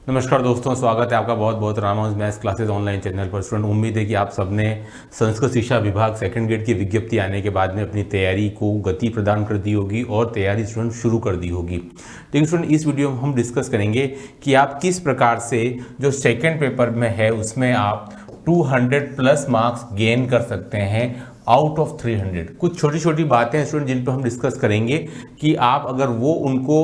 नमस्कार दोस्तों, स्वागत है आपका बहुत बहुत Ramanuj maths classes online channel पर। स्टूडेंट, उम्मीद है कि आप सबने संस्कृत शिक्षा विभाग सेकंड ग्रेड की विज्ञप्ति आने के बाद में अपनी तैयारी को गति प्रदान कर दी होगी और तैयारी स्टूडेंट शुरू कर दी होगी। लेकिन स्टूडेंट, इस वीडियो में हम डिस्कस करेंगे कि आप किस प्रकार से जो सेकेंड पेपर में है उसमें आप 200 प्लस मार्क्स गेन कर सकते हैं आउट ऑफ 300। कुछ छोटी छोटी बातें हैं स्टूडेंट जिन पर हम डिस्कस करेंगे कि आप अगर वो उनको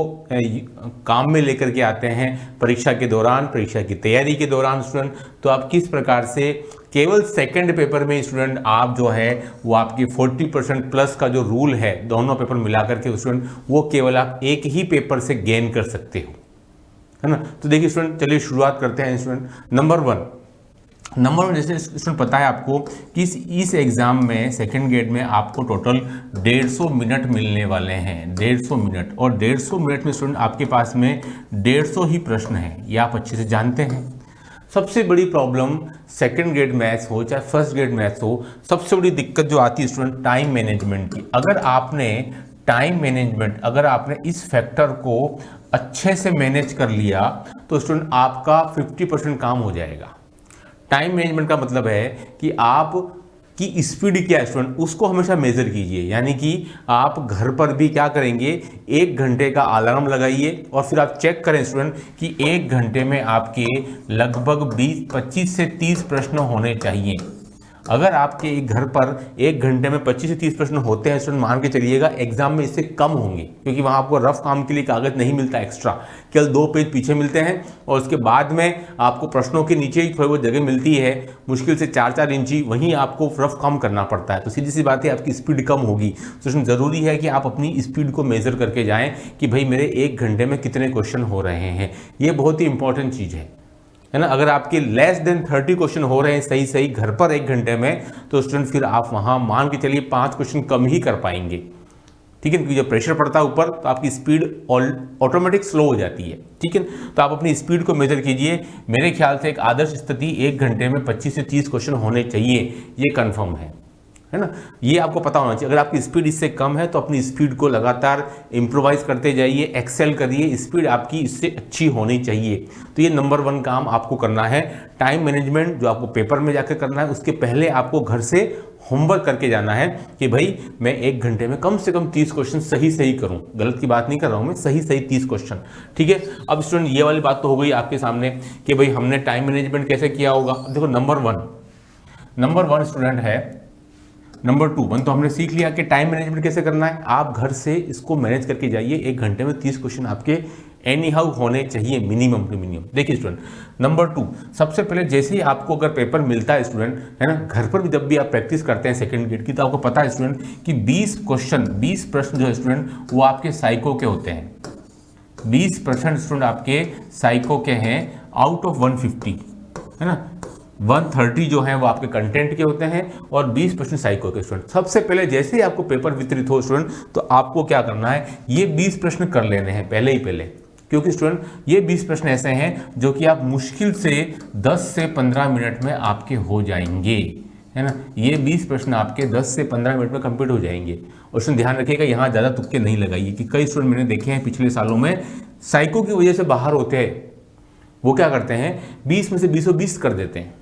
काम में लेकर के आते हैं परीक्षा के दौरान, परीक्षा की तैयारी के दौरान स्टूडेंट, तो आप किस प्रकार से केवल सेकंड पेपर में स्टूडेंट आप जो है वो आपकी 40% प्लस का जो रूल है दोनों पेपर मिलाकर के स्टूडेंट वो केवल आप एक ही पेपर से गेन कर सकते हो, है ना। तो देखिए स्टूडेंट, चलिए शुरुआत करते हैं स्टूडेंट। नंबर वन, जैसे स्टूडेंट पता है आपको कि इस एग्जाम में सेकंड ग्रेड में आपको टोटल 150 मिनट मिलने वाले हैं। 150 मिनट, और 150 मिनट में स्टूडेंट आपके पास में 150 ही प्रश्न हैं, ये आप अच्छे से जानते हैं। सबसे बड़ी प्रॉब्लम सेकंड ग्रेड मैथ्स हो चाहे फर्स्ट ग्रेड मैथ्स हो, सबसे बड़ी दिक्कत जो आती है स्टूडेंट टाइम मैनेजमेंट की। अगर आपने इस फैक्टर को अच्छे से मैनेज कर लिया तो स्टूडेंट आपका 50% काम हो जाएगा। टाइम मैनेजमेंट का मतलब है कि आप की स्पीड क्या है स्टूडेंट, उसको हमेशा मेजर कीजिए। यानी कि आप घर पर भी क्या करेंगे, 1 घंटे का अलार्म लगाइए और फिर आप चेक करें स्टूडेंट कि 1 घंटे में आपके लगभग 25 से 30 प्रश्न होने चाहिए। अगर आपके घर पर 1 घंटे में 25 से 30 प्रश्न होते हैं स्टूडेंट, मान के चलिएगा एग्जाम में इससे कम होंगे, क्योंकि वहाँ आपको रफ काम के लिए कागज नहीं मिलता एक्स्ट्रा, केवल 2 पेज पीछे मिलते हैं और उसके बाद में आपको प्रश्नों के नीचे ही थोड़ी बहुत जगह मिलती है, मुश्किल से 4-4 इंची, वहीं आपको रफ काम करना पड़ता है। तो सीधी सी बात है, आपकी स्पीड कम होगी। तो स्टूडेंट ज़रूरी है कि आप अपनी स्पीड को मेजर करके जाएँ कि भाई मेरे 1 घंटे में कितने क्वेश्चन हो रहे हैं। ये बहुत ही इंपॉर्टेंट चीज़ है ना। अगर आपके लेस देन 30 क्वेश्चन हो रहे हैं सही घर पर 1 घंटे में, तो स्टूडेंट फिर आप वहां मान के चलिए 5 क्वेश्चन कम ही कर पाएंगे, ठीक है, क्योंकि जब प्रेशर पड़ता है ऊपर तो आपकी स्पीड ऑटोमेटिक स्लो हो जाती है, ठीक है। तो आप अपनी स्पीड को मेजर कीजिए। मेरे ख्याल से एक आदर्श स्थिति 1 घंटे में 25 से 30 क्वेश्चन होने चाहिए, ये कन्फर्म है ना। ये आपको पता होना चाहिए। अगर आपकी स्पीड इससे कम है तो अपनी स्पीड को लगातार इम्प्रोवाइज करते जाइए, एक्सेल करिए, स्पीड आपकी इससे अच्छी होनी चाहिए। तो ये नंबर 1 काम आपको करना है। टाइम मैनेजमेंट जो आपको पेपर में जाकर करना है, उसके पहले आपको घर से होमवर्क करके जाना है कि भाई मैं 1 घंटे में कम से कम 30 क्वेश्चन सही करूं। गलत की बात नहीं कर रहा हूं मैं, सही 30 क्वेश्चन, ठीक है। अब स्टूडेंट ये वाली बात तो हो गई आपके सामने कि भाई हमने टाइम मैनेजमेंट कैसे किया होगा। देखो नंबर वन स्टूडेंट है। नंबर 2 तो हमने सीख लिया कि टाइम मैनेजमेंट कैसे करना है। आप घर से इसको मैनेज करके जाइए। 1 घंटे में 30 क्वेश्चन आपके एनी हाउ होने चाहिए, मिनिमम टू मिनिमम। देखिए स्टूडेंट, नंबर 2, सबसे पहले जैसे ही आपको अगर पेपर मिलता है स्टूडेंट, है ना, घर पर भी जब भी आप प्रैक्टिस करते हैं सेकंड ग्रेड की, तो आपको पता है स्टूडेंट कि 20 प्रश्न जो है स्टूडेंट वो आपके साइको के होते हैं। 20% स्टूडेंट आपके साइको के हैं आउट ऑफ 150, है ना। 130 जो है वो आपके कंटेंट के होते हैं और 20% साइको के स्टूडेंट। सबसे पहले जैसे ही आपको पेपर वितरित हो स्टूडेंट, तो आपको क्या करना है, ये 20 प्रश्न कर लेने हैं पहले, क्योंकि स्टूडेंट ये 20 प्रश्न ऐसे हैं जो कि आप मुश्किल से 10 से 15 मिनट में आपके हो जाएंगे, है ना। ये 20 प्रश्न आपके 10 से 15 मिनट में कंप्लीट हो जाएंगे। और स्टूडेंट ध्यान रखिएगा, यहाँ ज़्यादा तुक्के नहीं लगाइए कि कई स्टूडेंट मैंने देखे हैं पिछले सालों में साइको की वजह से बाहर होते हैं, वो क्या करते हैं 20 में से 20 कर देते हैं।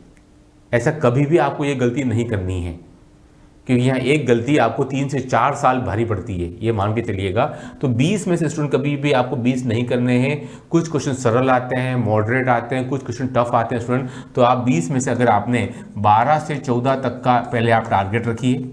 ऐसा कभी भी आपको ये गलती नहीं करनी है, क्योंकि यहाँ एक गलती आपको 3 से 4 साल भारी पड़ती है, ये मान के चलिएगा। तो 20 में से स्टूडेंट कभी भी आपको 20 नहीं करने हैं। कुछ क्वेश्चन सरल आते हैं, मॉडरेट आते हैं, कुछ क्वेश्चन टफ आते हैं स्टूडेंट। तो आप 20 में से अगर आपने 12 से 14 तक का पहले आप टारगेट रखिए,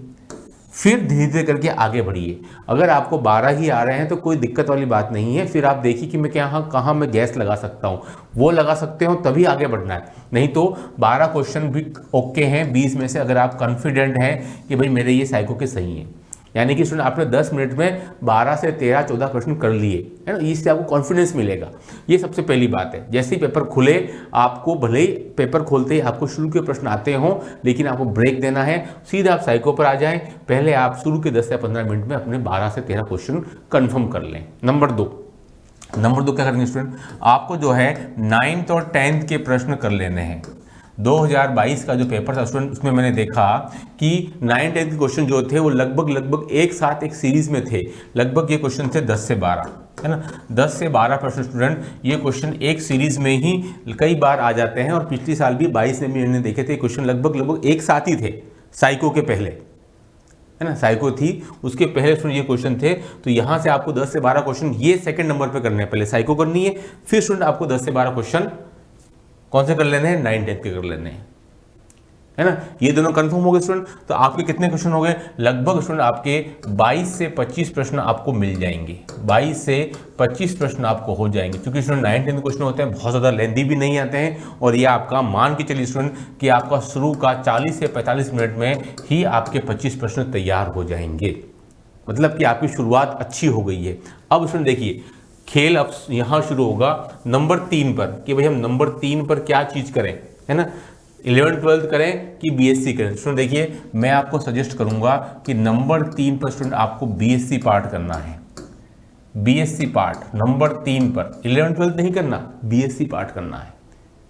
फिर धीरे धीरे करके आगे बढ़िए। अगर आपको 12 ही आ रहे हैं तो कोई दिक्कत वाली बात नहीं है। फिर आप देखिए कि मैं कहाँ मैं गैस लगा सकता हूँ, वो लगा सकते हो, तभी आगे बढ़ना है। नहीं तो 12 क्वेश्चन भी ओके हैं 20 में से, अगर आप कॉन्फिडेंट हैं कि भाई मेरे ये साइको के सही हैं। यानी कि स्टूडेंट आपने 10 मिनट में 12 से 13-14 प्रश्न कर लिए, है ना। इससे आपको कॉन्फिडेंस मिलेगा। ये सबसे पहली बात है। जैसे ही पेपर खुले, आपको भले ही पेपर खोलते ही आपको शुरू के प्रश्न आते हों, लेकिन आपको ब्रेक देना है, सीधे आप साइको पर आ जाएं। पहले आप शुरू के 10 से 15 मिनट में अपने 12 से 13 क्वेश्चन कन्फर्म कर लें। नंबर दो क्या करेंगे स्टूडेंट, आपको जो है 9th और 10th के प्रश्न कर लेने हैं। 2022 का जो पेपर था स्टूडेंट, उसमें मैंने देखा कि 9 10 के क्वेश्चन जो थे वो लगभग एक साथ एक सीरीज में थे। लगभग ये क्वेश्चन थे 10 से 12, है ना। 10 से 12 प्रश्न स्टूडेंट, ये क्वेश्चन एक सीरीज में ही कई बार आ जाते हैं और पिछली साल भी 22 में भी मैंने देखे थे क्वेश्चन लगभग एक साथ ही थे, साइको के पहले, है ना, साइको थी उसके पहले स्टूडेंट ये क्वेश्चन थे। तो यहाँ से आपको 10 से 12 क्वेश्चन ये सेकंड नंबर पे करने हैं, पहले साइको करनी है, फिर स्टूडेंट आपको 10 से 12 क्वेश्चन कौन से कर लेने हैं, 9 10 के कर लेने हैं, है ना। ये दोनों कंफर्म हो गए स्टूडेंट। तो आपके कितने क्वेश्चन हो गए, लगभग स्टूडेंट आपके 22 से 25 प्रश्न आपको मिल जाएंगे, 22 से 25 प्रश्न आपको हो जाएंगे, क्योंकि स्टूडेंट 9 10 क्वेश्चन होते हैं, बहुत ज़्यादा लेंदी भी नहीं आते हैं। और ये आपका मान के चलिए स्टूडेंट कि आपका शुरू का 40 से 45 मिनट में ही आपके 25 प्रश्न तैयार हो जाएंगे, मतलब कि आपकी शुरुआत अच्छी हो गई है। अब स्टूडेंट देखिए, खेल अब यहाँ शुरू होगा नंबर 3 पर, कि भाई हम नंबर 3 पर क्या चीज़ करें, है ना, 11th 12th करें कि बीएससी करें। स्टूडेंट देखिए, मैं आपको सजेस्ट करूंगा कि नंबर 3 पर स्टूडेंट आपको बीएससी पार्ट करना है, बीएससी पार्ट नंबर 3 पर, 11th 12th नहीं करना, बीएससी पार्ट करना है,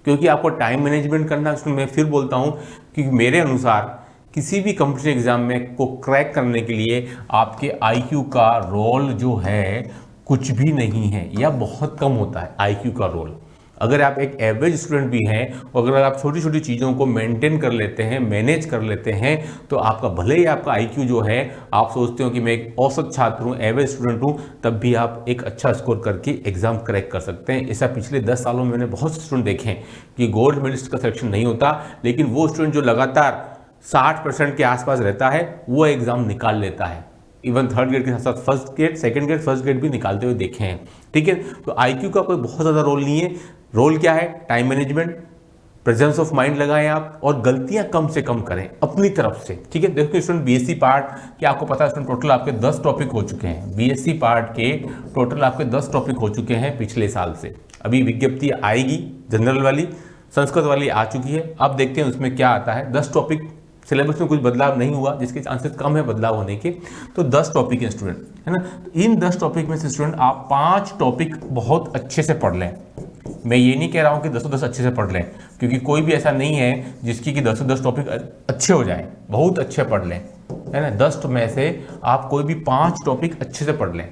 क्योंकि आपको टाइम मैनेजमेंट करना। स्टूडेंट मैं फिर बोलता हूं कि मेरे अनुसार किसी भी कॉम्पिटिटिव एग्जाम में को क्रैक करने के लिए आपके आईक्यू का रोल जो है कुछ भी नहीं है या बहुत कम होता है आईक्यू का रोल। अगर आप एक एवरेज स्टूडेंट भी हैं और अगर आप छोटी छोटी चीज़ों को मेंटेन कर लेते हैं, मैनेज कर लेते हैं, तो आपका भले ही आपका आईक्यू जो है, आप सोचते हो कि मैं एक औसत छात्र हूँ, एवरेज स्टूडेंट हूँ, तब भी आप एक अच्छा स्कोर करके एग्जाम क्रैक कर सकते हैं। ऐसा पिछले 10 सालों में मैंने बहुत से स्टूडेंट देखे हैं कि गोल्ड मेडलिस्ट का सिलेक्शन नहीं होता, लेकिन वो स्टूडेंट जो लगातार 60% के आसपास रहता है वो एग्जाम निकाल लेता है। इवन थर्ड ग्रेड के साथ साथ first grade, second grade, first grade भी निकालते हुए देखे हैं। ठीक है, तो आईक्यू का कोई बहुत ज़्यादा रोल नहीं है। रोल क्या है, time management, presence of mind लगाएं आप और गलतियां कम से कम करें अपनी तरफ से। ठीक है, देखो स्टूडेंट बीएससी पार्ट के आपको पता है स्टूडेंट टोटल आपके 10 टॉपिक हो चुके हैं, बीएससी पार्ट के टोटल आपके 10 टॉपिक हो चुके हैं पिछले साल से। अभी विज्ञप्ति आएगी, जनरल वाली, संस्कृत वाली आ चुकी है, अब देखते हैं उसमें क्या आता है। 10 टॉपिक, सिलेबस में कुछ बदलाव नहीं हुआ, जिसके चांसेस कम है बदलाव होने के, तो 10 टॉपिक है स्टूडेंट, है ना। इन 10 टॉपिक में से स्टूडेंट आप 5 टॉपिक बहुत अच्छे से पढ़ लें। मैं ये नहीं कह रहा हूँ कि 10 अच्छे से पढ़ लें, क्योंकि कोई भी ऐसा नहीं है जिसकी कि 10 टॉपिक अच्छे हो जाएं, बहुत अच्छे पढ़ लें, है ना। 10 में से आप कोई भी 5 टॉपिक अच्छे से पढ़ लें,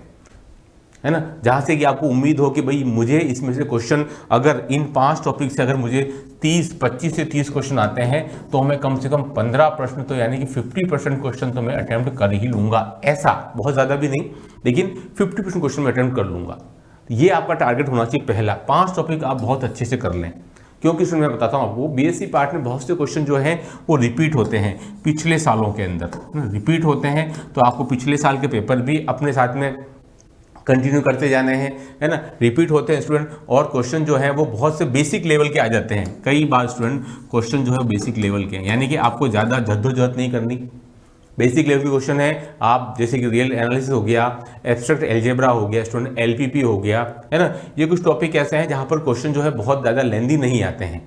है ना, जहाँ से कि आपको उम्मीद हो कि भाई मुझे इसमें से क्वेश्चन, अगर इन 5 टॉपिक से अगर मुझे 25 से 30 क्वेश्चन आते हैं तो मैं कम से कम 15 प्रश्न, तो यानी कि 50% क्वेश्चन तो मैं अटेम्प्ट कर ही लूँगा। ऐसा बहुत ज़्यादा भी नहीं, लेकिन 50% क्वेश्चन मैं अटेम्प्ट कर लूँगा। ये आपका टारगेट होना चाहिए पहला। 5 टॉपिक आप बहुत अच्छे से कर लें, क्योंकि सुन मैं बताता हूँ आपको, बीएससी पार्ट में बहुत से क्वेश्चन जो हैं वो रिपीट होते हैं पिछले सालों के अंदर, रिपीट होते हैं। तो आपको पिछले साल के पेपर भी अपने साथ में कंटिन्यू करते जाने हैं, है ना। रिपीट होते हैं स्टूडेंट, और क्वेश्चन जो है वो बहुत से बेसिक लेवल के आ जाते हैं। कई बार स्टूडेंट क्वेश्चन जो है बेसिक लेवल के हैं, यानी कि आपको ज़्यादा जद्दोजहद नहीं करनी। बेसिक लेवल के क्वेश्चन है, आप जैसे कि रियल एनालिसिस हो गया, एब्स्ट्रैक्ट एल्जेब्रा हो गया स्टूडेंट, एलपीपी हो गया, है ना। ये कुछ टॉपिक ऐसे हैं जहाँ पर क्वेश्चन जो है बहुत ज़्यादा लेंदी नहीं आते हैं,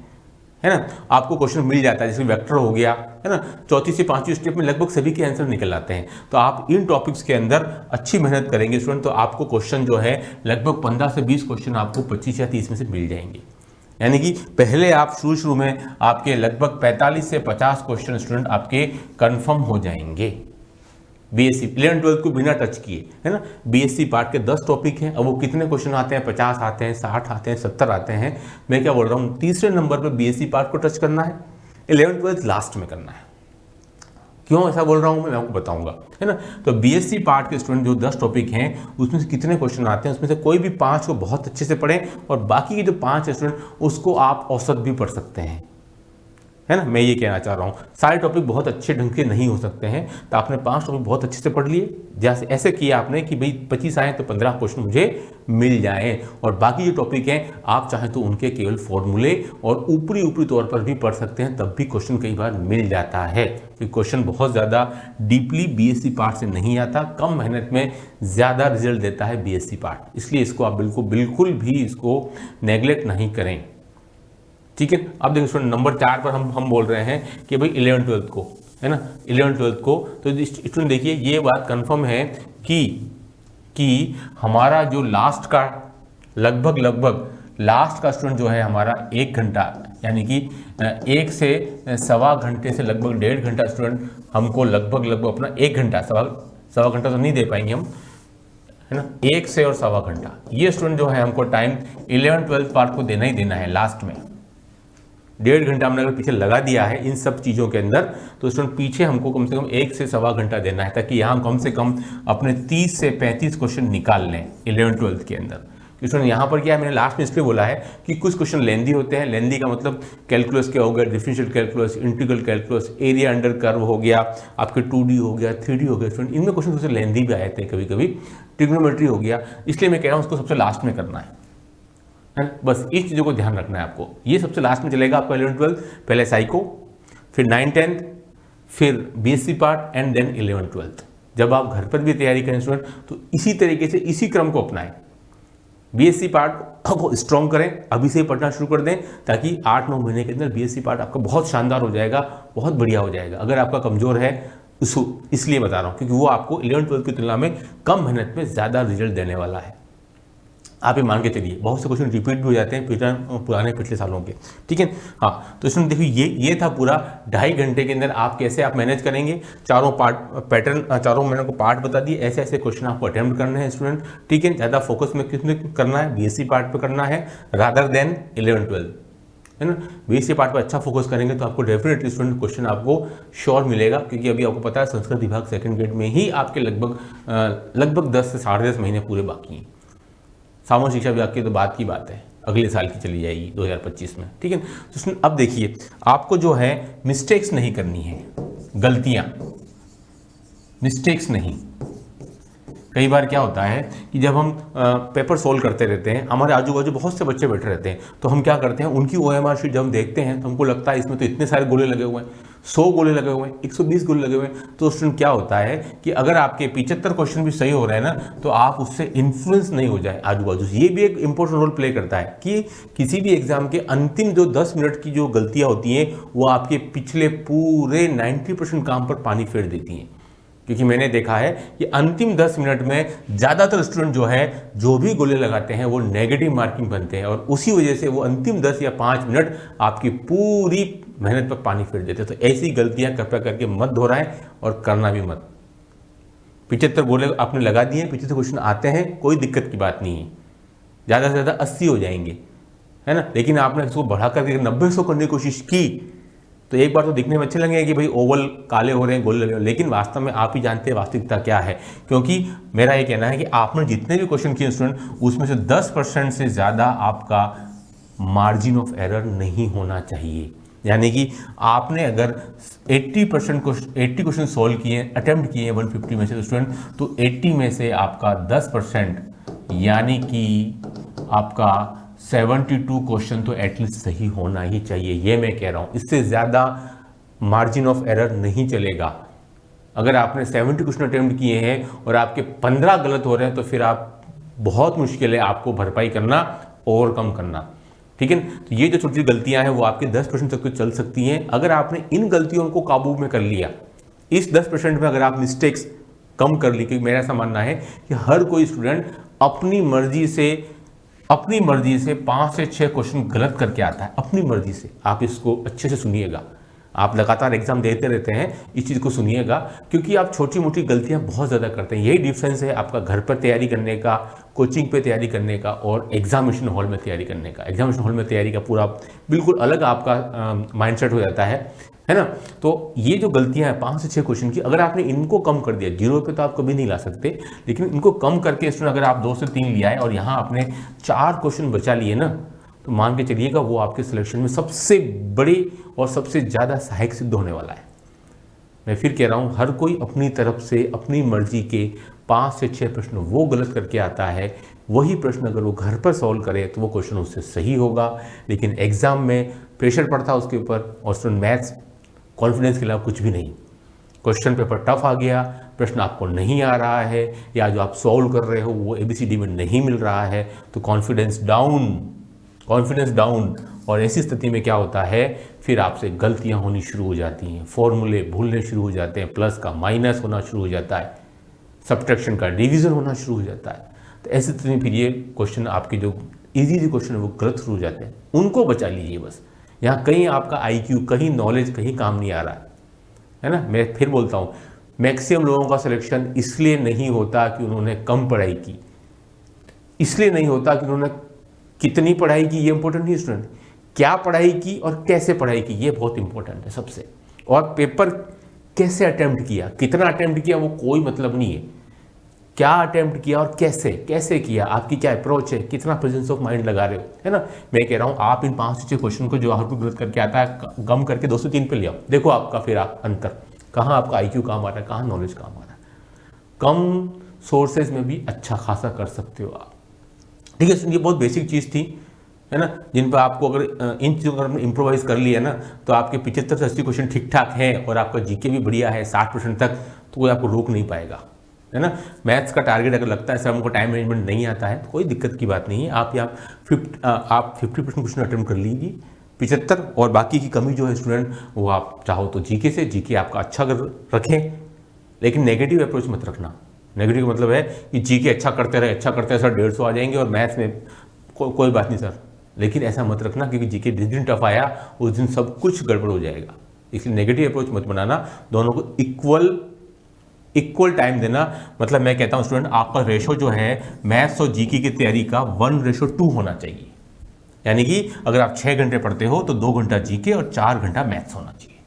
है ना। आपको क्वेश्चन मिल जाता है, जैसे वेक्टर हो गया, है ना। 4थी से 5वीं स्टेप में लगभग सभी के आंसर निकल आते हैं। तो आप इन टॉपिक्स के अंदर अच्छी मेहनत करेंगे स्टूडेंट, तो आपको क्वेश्चन जो है लगभग 15 से 20 क्वेश्चन आपको 25 या 30 में से मिल जाएंगे। यानी कि पहले आप शुरू में आपके लगभग 45 से 50 क्वेश्चन स्टूडेंट आपके कंफर्म हो जाएंगे बीएससी 11 12 को बिना टच किए, है ना। बीएससी पार्ट के 10 टॉपिक हैं। अब वो कितने क्वेश्चन आते हैं, 50 आते हैं, 60 आते हैं, 70 आते हैं। मैं क्या बोल रहा हूँ, तीसरे नंबर पर बीएससी पार्ट को टच करना है, 11 12 लास्ट में करना है। क्यों ऐसा बोल रहा हूँ मैं आपको बताऊंगा, है ना। तो बीएससी पार्ट के स्टूडेंट जो 10 टॉपिक हैं उसमें से कितने क्वेश्चन आते हैं, उसमें से कोई भी 5 को बहुत अच्छे से पढ़ें, और बाकी के जो 5 है स्टूडेंट उसको आप औसत भी पढ़ सकते हैं, है ना। मैं ये कहना चाह रहा हूँ, सारे टॉपिक बहुत अच्छे ढंग के नहीं हो सकते हैं, तो आपने 5 टॉपिक बहुत अच्छे से पढ़ लिए, जैसे ऐसे किया आपने कि भाई 25 आए तो 15 क्वेश्चन मुझे मिल जाएं, और बाकी जो टॉपिक हैं आप चाहें तो उनके केवल फॉर्मूले और ऊपरी तौर पर भी पढ़ सकते हैं, तब भी क्वेश्चन कई बार मिल जाता है। कि क्वेश्चन बहुत ज़्यादा डीपली बीएससी पार्ट से नहीं आता, कम मेहनत में ज़्यादा रिजल्ट देता है बीएससी पार्ट, इसलिए इसको आप बिल्कुल भी इसको नेग्लेक्ट नहीं करें। ठीक है, अब देखो स्टूडेंट नंबर 4 पर हम बोल रहे हैं कि भाई 11 12 को, है ना, 11 12 को। तो स्टूडेंट देखिए ये बात कंफर्म है कि हमारा जो लास्ट का लगभग लास्ट का स्टूडेंट जो है हमारा 1 घंटा, यानी कि 1 से सवा घंटे से लगभग 1.5 घंटा स्टूडेंट हमको लगभग अपना 1 घंटा, सवा घंटा तो नहीं दे पाएंगे हम, है ना, 1 से और सवा घंटा। ये स्टूडेंट जो है हमको टाइम 11-12 पार्ट को देना ही देना है लास्ट में। 1.5 घंटा हमने अगर पीछे लगा दिया है इन सब चीज़ों के अंदर, तो स्टूडेंट पीछे हमको कम से कम 1 से सवा घंटा देना है, ताकि यहाँ कम से कम अपने 30 से 35 क्वेश्चन निकाल लें 11-12 के अंदर। स्टूडेंट यहाँ पर क्या है, मैंने लास्ट में इसलिए बोला है कि कुछ क्वेश्चन लेंदी होते हैं। लेंदी का मतलब कैलकुलस क्या हो गया, differential calculus, integral calculus, area under curve हो गया, आपके 2D हो गया, 3D हो गया। स्टूडेंट इनमें क्वेश्चन थोड़े लेंदी भी आए थे कभी कभी, ट्रिग्नोमेट्री हो गया, इसलिए मैं कह रहा हूँ उसको सबसे लास्ट में करना है। बस इस चीज़ों को ध्यान रखना है आपको। ये सबसे लास्ट में चलेगा आपका 11-12, पहले साइको, फिर 9-10, फिर BSc पार्ट एंड देन 11-12। जब आप घर पर भी तैयारी करें स्टूडेंट तो इसी तरीके से इसी क्रम को अपनाएं। BSc पार्ट को स्ट्रॉन्ग करें, अभी से पढ़ना शुरू कर दें, ताकि 8-9 महीने के अंदर BSc पार्ट आपका बहुत शानदार हो जाएगा, बहुत बढ़िया हो जाएगा। अगर आपका कमज़ोर है इसलिए बता रहा हूँ क्योंकि वो आपको 11-12 की तुलना में कम मेहनत में ज़्यादा रिजल्ट देने वाला है। आप ये मान के चलिए, बहुत से क्वेश्चन रिपीट भी हो जाते हैं पुराने पिछले सालों के, ठीक है। हाँ, तो इसमें देखिए ये था पूरा 2.5 घंटे के अंदर आप कैसे आप मैनेज करेंगे। चारों पार्ट पैटर्न, चारों मैंने को पार्ट बता दिए, ऐसे ऐसे क्वेश्चन आपको अटेम्प्ट करने हैं स्टूडेंट, ठीक है। ज़्यादा फोकस में किसमें करना है, BSc पार्ट पर करना है रादर देन 11-12, है ना। BSc पार्ट पर अच्छा फोकस करेंगे तो आपको डेफिनेटली स्टूडेंट क्वेश्चन आपको श्योर मिलेगा, क्योंकि अभी आपको पता है संस्कृत विभाग सेकंड ग्रेड में ही आपके लगभग 10 से 10.5 महीने पूरे बाकी हैं। सामान्य शिक्षा विभाग की तो बात की बात है, अगले साल की चली जाएगी 2025 में, ठीक है। तो उसमें अब देखिए आपको जो है मिस्टेक्स नहीं करनी है, गलतियां, मिस्टेक्स नहीं। कई बार क्या होता है कि जब हम पेपर सोल्व करते रहते हैं, हमारे आजू बाजू बहुत से बच्चे बैठे रहते हैं, तो हम क्या करते हैं, उनकी OMR शीट जब हम देखते हैं तो हमको लगता है इसमें तो इतने सारे गोले लगे हुए हैं, 100 गोले लगे हुए हैं, 120 गोले लगे हुए हैं। तो स्टूडेंट क्या होता है कि अगर आपके 75 क्वेश्चन भी सही हो रहे हैं ना, तो आप उससे इन्फ्लुएंस नहीं हो जाए आजू बाजू से। ये भी एक इंपॉर्टेंट रोल प्ले करता है कि किसी भी एग्जाम के अंतिम जो 10 मिनट की जो गलतियाँ होती हैं वो आपके पिछले पूरे 90% काम पर पानी फेर देती हैं। क्योंकि मैंने देखा है कि अंतिम 10 मिनट में ज़्यादातर स्टूडेंट जो है जो भी गोले लगाते हैं वो नेगेटिव मार्किंग बनते हैं, और उसी वजह से वो अंतिम 10 या 5 मिनट आपकी पूरी मेहनत पर पानी फेर देते हैं। तो ऐसी गलतियां कृपया करके मत दोहराएं और करना भी मत। 75 गोले आपने लगा दिए, 75 क्वेश्चन आते हैं, कोई दिक्कत की बात नहीं है, ज़्यादा से ज़्यादा 80 हो जाएंगे, है ना। लेकिन आपने इसको बढ़ा करके 90-100 करने की कोशिश की तो एक बार तो दिखने में अच्छे लगेंगे कि भाई ओवल काले हो रहे हैं, गोले लगे, लेकिन वास्तव में आप ही जानते हैं वास्तविकता क्या है। क्योंकि मेरा ये कहना है कि आपने जितने भी क्वेश्चन किए स्टूडेंट, उसमें से 10% से ज़्यादा आपका मार्जिन ऑफ एरर नहीं होना चाहिए। यानी कि आपने अगर 80 क्वेश्चन सॉल्व किए, अटेम्प्ट किए 150 में से स्टूडेंट, तो 80 में से आपका 10% यानी कि आपका 72 क्वेश्चन तो एटलीस्ट सही होना ही चाहिए। ये मैं कह रहा हूँ, इससे ज़्यादा मार्जिन ऑफ एरर नहीं चलेगा। अगर आपने 70 क्वेश्चन अटेम्प्ट किए हैं और आपके 15 गलत हो रहे हैं, तो फिर आप बहुत मुश्किल है आपको भरपाई करना, ओवरकम करना, ठीक है। तो ये जो छोटी छोटी गलतियां हैं वो आपके 10% तक तो चल सकती हैं। अगर आपने इन गलतियों को काबू में कर लिया, इस 10% में अगर आप मिस्टेक्स कम कर ली, क्योंकि मेरा ऐसा मानना है कि हर कोई स्टूडेंट अपनी मर्जी से 5 से 6 क्वेश्चन गलत करके आता है, अपनी मर्जी से। आप इसको अच्छे से सुनिएगा, आप लगातार एग्जाम देते रहते हैं, इस चीज़ को सुनिएगा, क्योंकि आप छोटी मोटी गलतियां बहुत ज़्यादा करते हैं। यही डिफरेंस है आपका घर पर तैयारी करने का, कोचिंग पे तैयारी करने का और एग्जामिनेशन हॉल में तैयारी करने का। एग्जामिनेशन हॉल में तैयारी का पूरा बिल्कुल अलग आपका माइंडसेट हो जाता है ना। तो ये जो गलतियां हैं 5 से 6 क्वेश्चन की, अगर आपने इनको कम कर दिया, 0 पे तो आप कभी नहीं ला सकते, लेकिन इनको कम करके स्टूडेंट अगर आप 2 से 3 लिया है और यहाँ आपने 4 क्वेश्चन बचा लिए ना, तो मान के चलिएगा वो आपके सिलेक्शन में सबसे बड़ी और सबसे ज़्यादा सहायक सिद्ध होने वाला है। मैं फिर कह रहा हूँ, हर कोई अपनी तरफ से अपनी मर्जी के 5 से 6 प्रश्न वो गलत करके आता है, वही प्रश्न अगर वो घर पर सॉल्व करे तो वो क्वेश्चन उससे सही होगा। लेकिन एग्जाम में प्रेशर पड़ता है उसके ऊपर, और स्टूडेंट मैथ्स कॉन्फिडेंस के अलावा कुछ भी नहीं। क्वेश्चन पेपर टफ आ गया, प्रश्न आपको नहीं आ रहा है, या जो आप सॉल्व कर रहे हो वो ABCD में नहीं मिल रहा है, तो कॉन्फिडेंस डाउन। और ऐसी स्थिति में क्या होता है, फिर आपसे गलतियां होनी शुरू हो जाती हैं, फॉर्मूले भूलने शुरू हो जाते हैं, प्लस का माइनस होना शुरू हो जाता है, सब्ट्रैक्शन का डिवीजन होना शुरू हो जाता है। तो ऐसी स्थिति में फिर ये क्वेश्चन आपके जो इजी क्वेश्चन है वो गलत शुरू हो जाते हैं, उनको बचा लीजिए बस। यहाँ कहीं आपका IQ, कहीं नॉलेज, कहीं काम नहीं आ रहा है ना। मैं फिर बोलता हूँ, मैक्सिमम लोगों का सिलेक्शन इसलिए नहीं होता कि उन्होंने कम पढ़ाई की, इसलिए नहीं होता कि उन्होंने कितनी पढ़ाई की, ये इंपॉर्टेंट नहीं स्टूडेंट, क्या पढ़ाई की और कैसे पढ़ाई की, ये बहुत इंपॉर्टेंट है सबसे। और पेपर कैसे अटेम्प्ट किया, कितना अटेम्प्ट किया वो कोई मतलब नहीं है, क्या अटेम्प्ट किया और कैसे कैसे किया, आपकी क्या अप्रोच है, कितना प्रेजेंस ऑफ माइंड लगा रहे हो, है ना। मैं कह रहा हूँ आप इन 5 से 6 क्वेश्चन को जो आउटपुट गलत करके आता है कम करके 2 से 3 पे ले आओ, देखो आपका फिर आप अंतर, कहाँ आपका IQ काम आ रहा है, कहाँ नॉलेज काम आ रहा है। कम सोर्सेज में भी अच्छा खासा कर सकते हो आप, ठीक है। ये बहुत बेसिक चीज़ थी, है ना, जिन पर आपको अगर इन चीज़ों को इम्प्रोवाइज इम्प्रोवाइज़ कर लिया ना तो आपके 75 से 80 क्वेश्चन ठीक ठाक है और आपका GK भी बढ़िया है 60% तक, तो कोई आपको रोक नहीं पाएगा, है ना। मैथ्स का टारगेट अगर लगता है सर हमको टाइम मैनेजमेंट नहीं आता है तो कोई दिक्कत की बात नहीं है, आप 50% क्वेश्चन अटेम्प्ट कर लीजिए 75, और बाकी की कमी जो है स्टूडेंट वो आप चाहो तो GK से, GK आपका अच्छा कर रखें, लेकिन नेगेटिव अप्रोच मत रखना। नेगेटिव मतलब है कि GK अच्छा करते रहे सर 150 आ जाएंगे और मैथ्स में कोई बात नहीं सर, लेकिन ऐसा मत रखना क्योंकि GK जिस दिन टफ आया उस दिन सब कुछ गड़बड़ हो जाएगा। इसलिए नेगेटिव अप्रोच मत बनाना, दोनों को इक्वल टाइम देना। मतलब मैं कहता हूँ स्टूडेंट आपका रेशो जो है मैथ्स और GK की तैयारी का 1:2 होना चाहिए, यानी कि अगर आप 6 घंटे पढ़ते हो तो 2 घंटा GK और 4 घंटा मैथ्स होना चाहिए।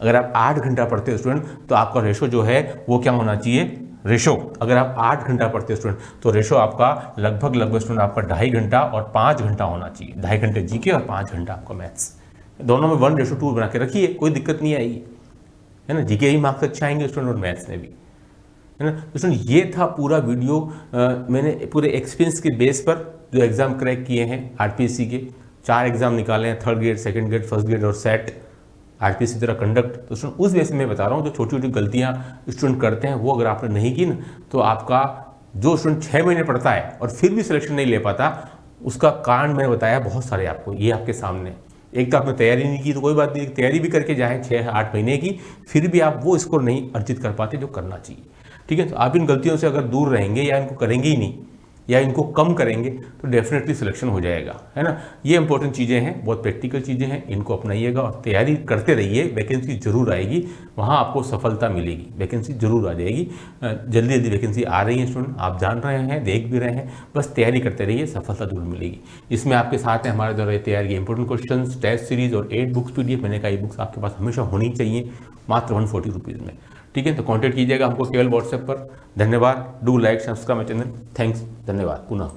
अगर आप 8 घंटा पढ़ते हो स्टूडेंट तो आपका रेशो जो है वो क्या होना चाहिए, रेशो अगर आप 8 घंटा पढ़ते हो स्टूडेंट तो रेशो आपका लगभग स्टूडेंट आपका 2.5 घंटा और 5 घंटा होना चाहिए, 2.5 घंटे GK और 5 घंटा आपका मैथ्स, दोनों में 1:2 बना के रखिए, कोई दिक्कत नहीं आएगी, है ना। GK ही मार्क्स अच्छे आएंगे स्टूडेंट और मैथ्स में भी, है ना। तो स्टूडेंट ये था पूरा वीडियो, मैंने पूरे एक्सपीरियंस के बेस पर जो एग्ज़ाम क्रैक किए हैं RPSC के 4 एग्ज़ाम निकाले हैं, 3rd grade, 2nd grade, 1st grade और सेट, RPSC तरह कंडक्ट। तो स्टूडेंट उस बेस में मैं बता रहा हूँ जो छोटी छोटी गलतियाँ स्टूडेंट करते हैं वो अगर आपने नहीं की ना तो आपका जो स्टूडेंट 6 महीने पढ़ता है और फिर भी सिलेक्शन नहीं ले पाता, उसका कारण मैंने बताया बहुत सारे आपको, ये आपके सामने। एक तो आपने तैयारी नहीं की तो कोई बात नहीं, तैयारी भी करके जाएँ 6-8 महीने की, फिर भी आप वो स्कोर नहीं अर्जित कर पाते जो करना चाहिए, ठीक है। तो आप इन गलतियों से अगर दूर रहेंगे या इनको करेंगे ही नहीं या इनको कम करेंगे तो डेफिनेटली सिलेक्शन हो जाएगा, है ना। ये इंपॉर्टेंट चीज़ें हैं, बहुत प्रैक्टिकल चीज़ें हैं, इनको अपनाइएगा और तैयारी करते रहिए, वैकेंसी जरूर आएगी, वहाँ आपको सफलता मिलेगी, वैकेंसी जरूर आ जाएगी, जल्दी जल्दी वैकेंसी आ रही है स्टूडेंट, आप जान रहे हैं, देख भी रहे हैं, बस तैयारी करते रहिए, सफलता जरूर मिलेगी। इसमें आपके साथ है हमारे द्वारा तैयारी के इंपॉर्टेंट क्वेश्चन, टेस्ट सीरीज और 8 बुक्स PDF, मैंने कहा बुक्स आपके पास हमेशा होनी चाहिए, मात्र 140 रुपीज़ में, ठीक है। तो कॉन्टैक्ट कीजिएगा हमको केवल WhatsApp पर। धन्यवाद, do like subscribe my channel, thanks, धन्यवाद पुनः।